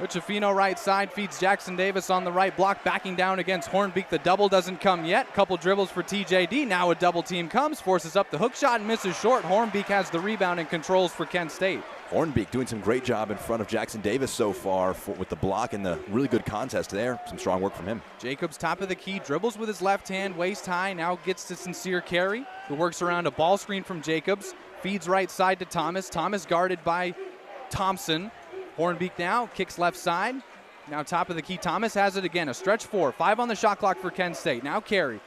Uchafino right side feeds Jackson Davis on the right block, backing down against Hornbeek. The double doesn't come yet. Couple dribbles for TJD. Now a double team comes, forces up the hook shot and misses short. Hornbeek has the rebound and controls for Kent State. Hornbeek doing some great job in front of Jackson Davis so far with the block and the really good contest there. Some strong work from him. Jacobs top of the key, dribbles with his left hand, waist high, now gets to Sincere Carey, who works around a ball screen from Jacobs, feeds right side to Thomas. Thomas guarded by Thompson. Hornbeek now kicks left side. Now top of the key, Thomas has it again. A stretch 4, 5 on the shot clock for Kent State. Now Carey,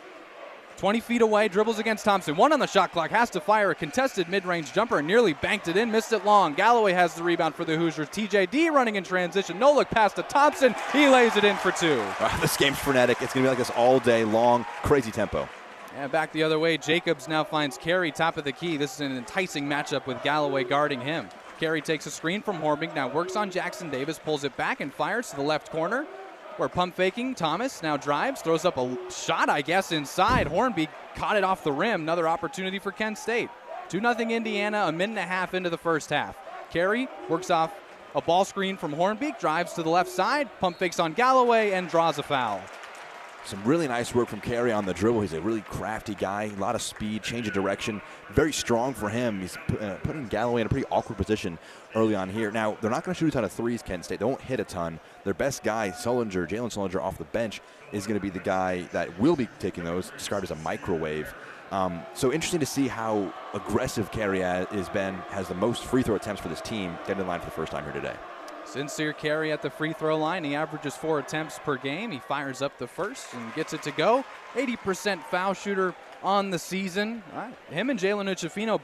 20 feet away, dribbles against Thompson. 1 on the shot clock, has to fire a contested mid-range jumper and nearly banked it in, missed it long. Galloway has the rebound for the Hoosiers. TJD running in transition, no look pass to Thompson. He lays it in for 2. This game's frenetic. It's going to be like this all day long, crazy tempo. And back the other way, Jacobs now finds Carey top of the key. This is an enticing matchup with Galloway guarding him. Carey takes a screen from Hornbeek, now works on Jackson Davis, pulls it back and fires to the left corner. Where pump faking, Thomas now drives, throws up a shot, I guess, inside. Hornbeek caught it off the rim. Another opportunity for Kent State. 2-0 Indiana, a minute and a half into the first half. Carey works off a ball screen from Hornbeek, drives to the left side, pump fakes on Galloway, and draws a foul. Some really nice work from Carey on the dribble. He's a really crafty guy, a lot of speed, change of direction. Very strong for him. He's putting Galloway in a pretty awkward position early on here. Now, they're not going to shoot a ton of threes, Kent State. They won't hit a ton. Their best guy, Jalen Sullinger, off the bench, is going to be the guy that will be taking those, described as a microwave. So interesting to see how aggressive Carey has the most free throw attempts for this team, getting in line for the first time here today. Sincere Carey at the free throw line. He averages 4 attempts per game. He fires up the first and gets it to go. 80% foul shooter on the season. Him and Jalen Uchafino,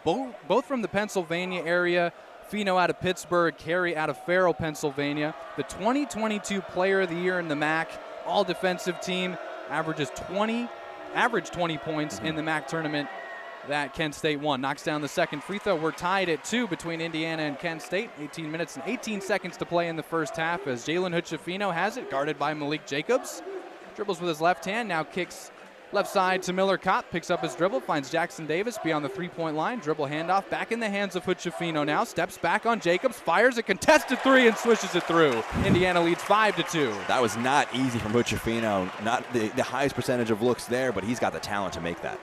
both from the Pennsylvania area. Fino out of Pittsburgh, Carey out of Farrell, Pennsylvania. The 2022 Player of the Year in the MAC, all defensive team, averaged 20 points in the MAC tournament that Kent State won. Knocks down the second free throw. We're tied at 2 between Indiana and Kent State. 18 minutes and 18 seconds to play in the first half as Jalen Uchafino has it, guarded by Malik Jacobs. Dribbles with his left hand, now kicks left side to Miller Kopp, picks up his dribble, finds Jackson Davis beyond the three-point line. Dribble handoff back in the hands of Uchafino now. Steps back on Jacobs, fires a contested 3 and swishes it through. Indiana leads 5-2. That was not easy from Uchafino. Not the highest percentage of looks there, but he's got the talent to make that.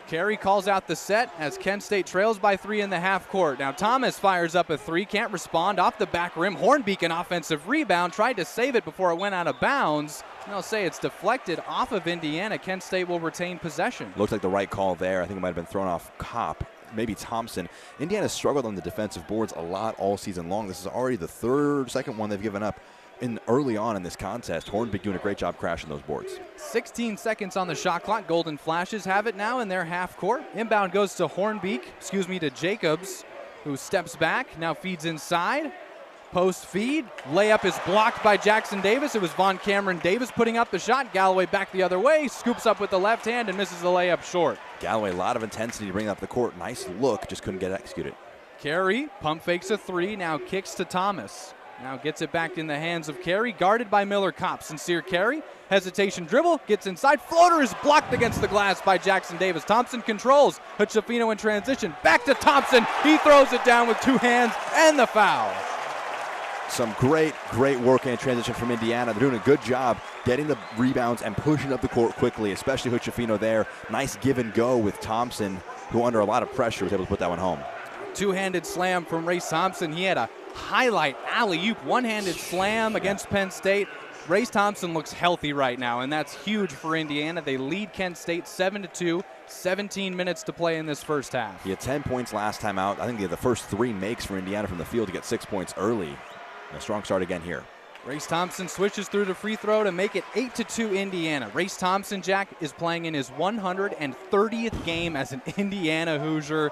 Carey calls out the set as Kent State trails by 3 in the half court. Now Thomas fires up a 3, can't respond, off the back rim. Hornbeek an offensive rebound, tried to save it before it went out of bounds. And I'll say it's deflected off of Indiana. Kent State will retain possession. Looks like the right call there. I think it might have been thrown off Kopp, maybe Thompson. Indiana struggled on the defensive boards a lot all season long. This is already the second one they've given up early on in this contest. Hornbeek doing a great job crashing those boards. 16 seconds on the shot clock. Golden Flashes have it now in their half court. Inbound goes to to Jacobs, who steps back, now feeds inside. Post feed, layup is blocked by Jackson Davis. It was Von Cameron Davis putting up the shot. Galloway back the other way, scoops up with the left hand and misses the layup short. Galloway, a lot of intensity to bring up the court. Nice look, just couldn't get executed. Carey pump fakes a 3, now kicks to Thomas. Now gets it back in the hands of Carey, guarded by Miller Kopp. Sincere Carey, hesitation dribble, gets inside. Floater is blocked against the glass by Jackson Davis. Thompson controls. Uchafino in transition. Back to Thompson. He throws it down with 2 hands and the foul. Some great work in transition from Indiana. They're doing a good job getting the rebounds and pushing up the court quickly, especially Uchafino there. Nice give and go with Thompson, who under a lot of pressure was able to put that one home. Two-handed slam from Race Thompson. He had a highlight alley-oop, one-handed slam against Penn State. Race Thompson looks healthy right now, and that's huge for Indiana. They lead Kent State 7-2, 17 minutes to play in this first half. He had 10 points last time out. I think they had the first 3 makes for Indiana from the field to get 6 points early. And a strong start again here. Race Thompson switches through the free throw to make it 8-2 Indiana. Race Thompson, Jack, is playing in his 130th game as an Indiana Hoosier,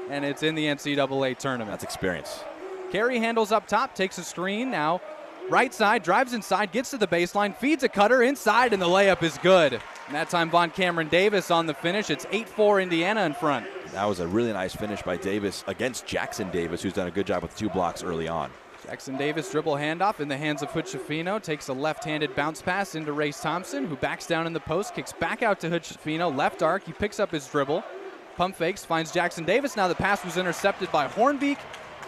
and it's in the NCAA tournament. That's experience. Carey handles up top, takes a screen. Now right side, drives inside, gets to the baseline, feeds a cutter inside, and the layup is good. And that time Von Cameron Davis on the finish. It's 8-4 Indiana in front. That was a really nice finish by Davis against Jackson Davis, who's done a good job with 2 blocks early on. Jackson Davis dribble handoff in the hands of Uchafino, takes a left-handed bounce pass into Race Thompson, who backs down in the post, kicks back out to Uchafino, left arc, he picks up his dribble, pump fakes, finds Jackson Davis. Now the pass was intercepted by Hornbeek,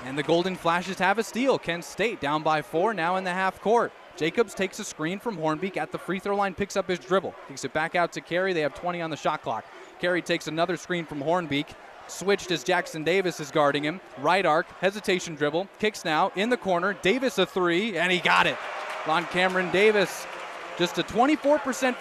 And the Golden Flashes have a steal. Kent State down by 4, now in the half court. Jacobs takes a screen from Hornbeak at the free throw line, picks up his dribble. Kicks it back out to Carey. They have 20 on the shot clock. Carey takes another screen from Hornbeak. Switched as Jackson Davis is guarding him. Right arc, hesitation dribble. Kicks now in the corner. Davis a 3, and he got it. On Cameron Davis, just a 24%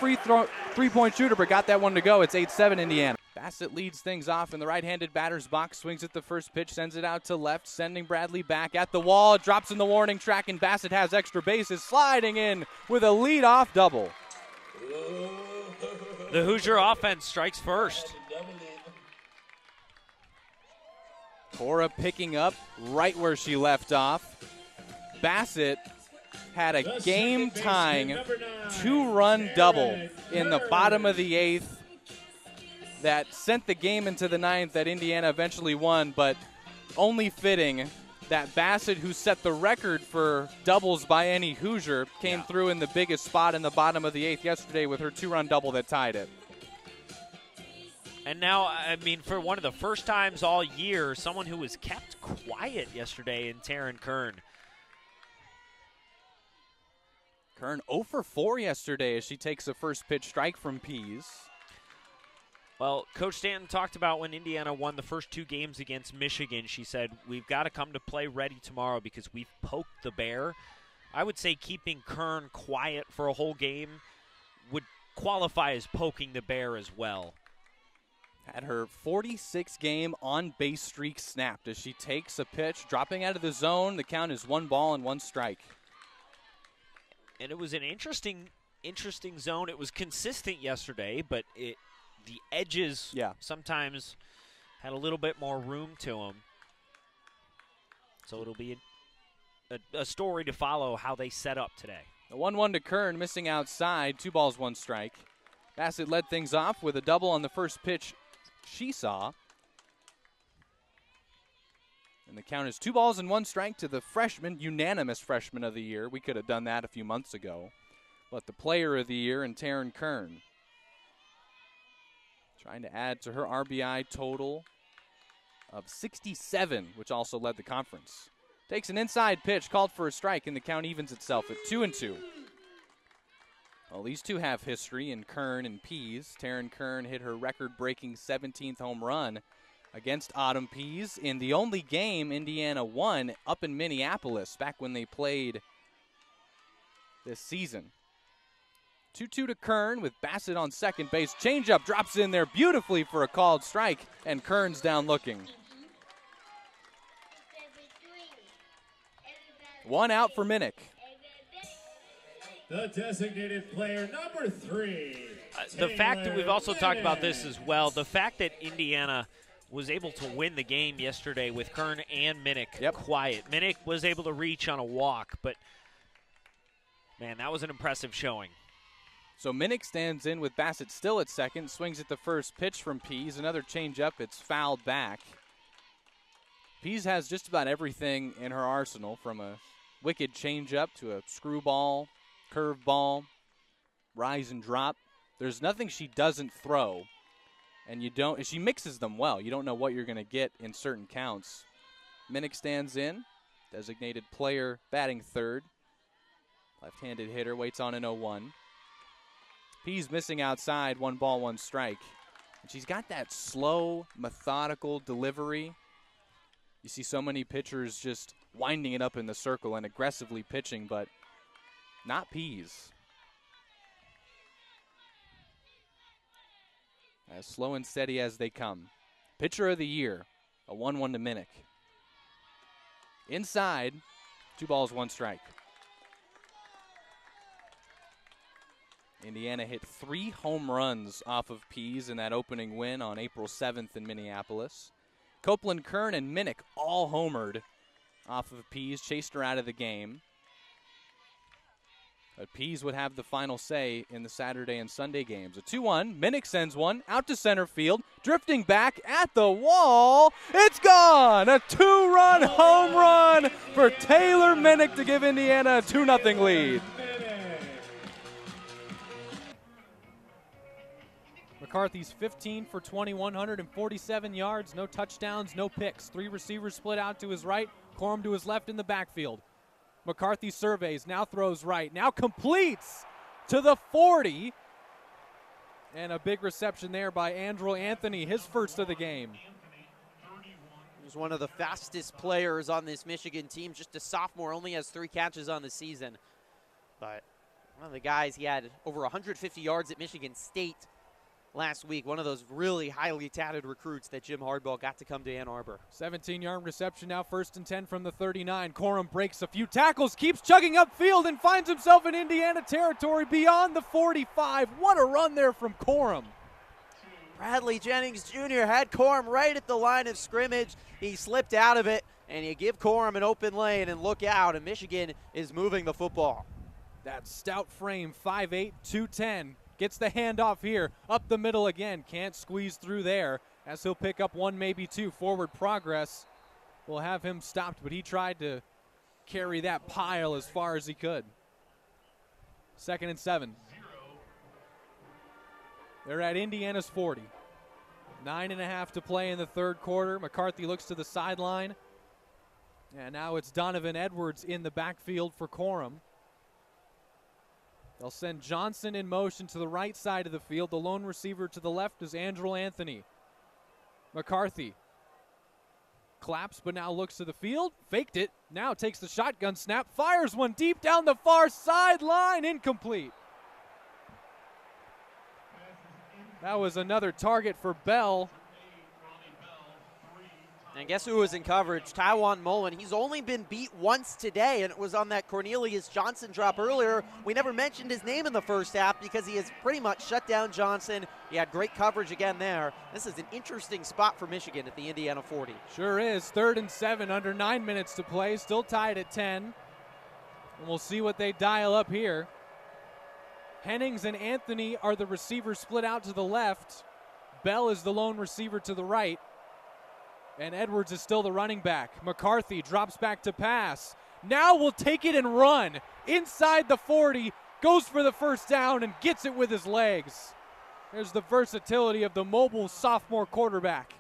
three-point shooter, but got that one to go. It's 8-7 Indiana. Bassett leads things off in the right-handed batter's box, swings at the first pitch, sends it out to left, sending Bradley back at the wall, drops in the warning track, and Bassett has extra bases, sliding in with a lead-off double. The Hoosier offense strikes first. Cora picking up right where she left off. Bassett had a game-tying 2-run double in the bottom of the 8th that sent the game into the 9th that Indiana eventually won, but only fitting that Bassett, who set the record for doubles by any Hoosier, came through in the biggest spot in the bottom of the 8th yesterday with her 2-run double that tied it. And now, I mean, for one of the first times all year, someone who was kept quiet yesterday in Taryn Kern. Kern 0 for 4 yesterday as she takes a first pitch strike from Pease. Well, Coach Stanton talked about when Indiana won the first 2 games against Michigan. She said, we've got to come to play ready tomorrow because we've poked the bear. I would say keeping Kern quiet for a whole game would qualify as poking the bear as well. Had her 46th game on base streak snapped as she takes a pitch, dropping out of the zone. The count is 1 ball and 1 strike. And it was an interesting zone. It was consistent yesterday, but the edges sometimes had a little bit more room to them. So it'll be a story to follow how they set up today. The 1-1 to Kern, missing outside, 2 balls, 1 strike. Bassett led things off with a double on the first pitch she saw. And the count is 2 balls and 1 strike to the freshman, unanimous freshman of the year. We could have done that a few months ago. But the player of the year in Taryn Kern. Trying to add to her RBI total of 67, which also led the conference. Takes an inside pitch, called for a strike, and the count evens itself at 2-2. Well, these two have history in Kern and Pease. Taryn Kern hit her record-breaking 17th home run against Autumn Pease in the only game Indiana won up in Minneapolis back when they played this season. 2-2 to Kern with Bassett on second base. Changeup drops in there beautifully for a called strike, and Kern's down looking. 1 out for Minnick. The designated player, number 3. The fact that we've also talked about this as well, the fact that Indiana was able to win the game yesterday with Kern and Minnick quiet. Minnick was able to reach on a walk, but, man, that was an impressive showing. So Minnick stands in with Bassett still at second, swings at the first pitch from Pease. Another changeup, it's fouled back. Pease has just about everything in her arsenal, from a wicked changeup to a screwball, curveball, rise and drop. There's nothing she doesn't throw, and she mixes them well. You don't know what you're going to get in certain counts. Minnick stands in, designated player batting third. Left-handed hitter waits on an 0-1. Pease missing outside, 1 ball, 1 strike. And she's got that slow, methodical delivery. You see so many pitchers just winding it up in the circle and aggressively pitching, but not Pease. As slow and steady as they come. Pitcher of the year, a 1-1 to Minnick. Inside, 2 balls, 1 strike. Indiana hit 3 home runs off of Pease in that opening win on April 7th in Minneapolis. Copeland, Kern, and Minnick all homered off of Pease, chased her out of the game. But Pease would have the final say in the Saturday and Sunday games. A 2-1, Minnick sends one out to center field, drifting back at the wall. It's gone! A 2-run home run for Taylor Minnick to give Indiana a 2-0 lead. McCarthy's 15 for 20, 147 yards, no touchdowns, no picks. 3 receivers split out to his right, Corum to his left in the backfield. McCarthy surveys, now throws right, now completes to the 40. And a big reception there by Andrew Anthony, his first of the game. He's one of the fastest players on this Michigan team, just a sophomore, only has 3 catches on the season. But one of the guys, he had over 150 yards at Michigan State last week, one of those really highly touted recruits that Jim Hardball got to come to Ann Arbor. 17-yard reception now, 1st and 10 from the 39. Corum breaks a few tackles, keeps chugging upfield, and finds himself in Indiana territory beyond the 45. What a run there from Corum. Bradley Jennings Jr. had Corum right at the line of scrimmage. He slipped out of it, and you give Corum an open lane and look out, and Michigan is moving the football. That stout frame, 5'8", 210. Gets the handoff here, up the middle again. Can't squeeze through there as he'll pick up 1, maybe 2. Forward progress will have him stopped, but he tried to carry that pile as far as he could. 2nd and 7. They're at Indiana's 40. 9.5 to play in the 3rd quarter. McCarthy looks to the sideline. And now it's Donovan Edwards in the backfield for Corum. They'll send Johnson in motion to the right side of the field. The lone receiver to the left is Andrew Anthony. McCarthy claps, but now looks to the field. Faked it. Now takes the shotgun snap. Fires one deep down the far sideline. Incomplete. That was another target for Bell. And guess who was in coverage? Tywan Mullen. He's only been beat once today, and it was on that Cornelius Johnson drop earlier. We never mentioned his name in the first half because he has pretty much shut down Johnson. He had great coverage again there. This is an interesting spot for Michigan at the Indiana 40. Sure is. 3rd and 7, under 9 minutes to play. Still tied at 10. And we'll see what they dial up here. Hennings and Anthony are the receivers split out to the left. Bell is the lone receiver to the right. And Edwards is still the running back. McCarthy drops back to pass. Now will take it and run. Inside the 40, goes for the first down and gets it with his legs. There's the versatility of the mobile sophomore quarterback.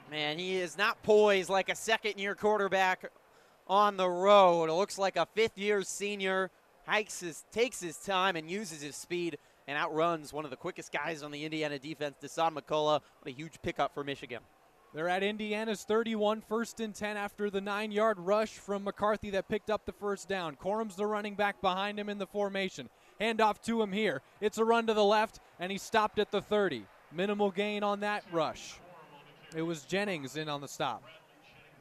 Man, he is not poised like a second-year quarterback on the road. It looks like a fifth-year senior. Takes his time and uses his speed and outruns one of the quickest guys on the Indiana defense, Desan McCullough. What a huge pickup for Michigan. They're at Indiana's 31, 1st and 10 after the 9-yard rush from McCarthy that picked up the first down. Corum's the running back behind him in the formation. Handoff to him here. It's a run to the left, and he stopped at the 30. Minimal gain on that rush. It was Jennings in on the stop.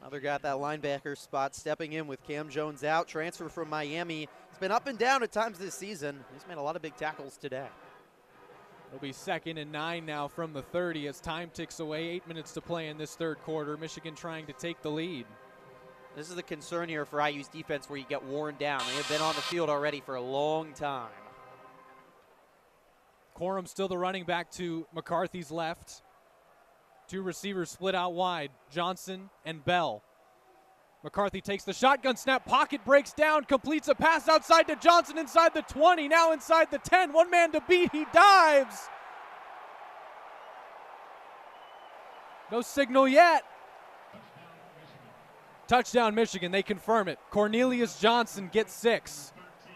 Another got that linebacker spot, stepping in with Cam Jones out. Transfer from Miami. It's been up and down at times this season. He's made a lot of big tackles today. It'll be 2nd and 9 now from the 30 as time ticks away. 8 minutes to play in this 3rd quarter. Michigan trying to take the lead. This is the concern here for IU's defense where you get worn down. They have been on the field already for a long time. Corum still the running back to McCarthy's left. 2 receivers split out wide, Johnson and Bell. McCarthy takes the shotgun snap, pocket breaks down, completes a pass outside to Johnson inside the 20, now inside the 10. One man to beat, he dives. No signal yet. Touchdown Michigan, they confirm it. Cornelius Johnson gets 6.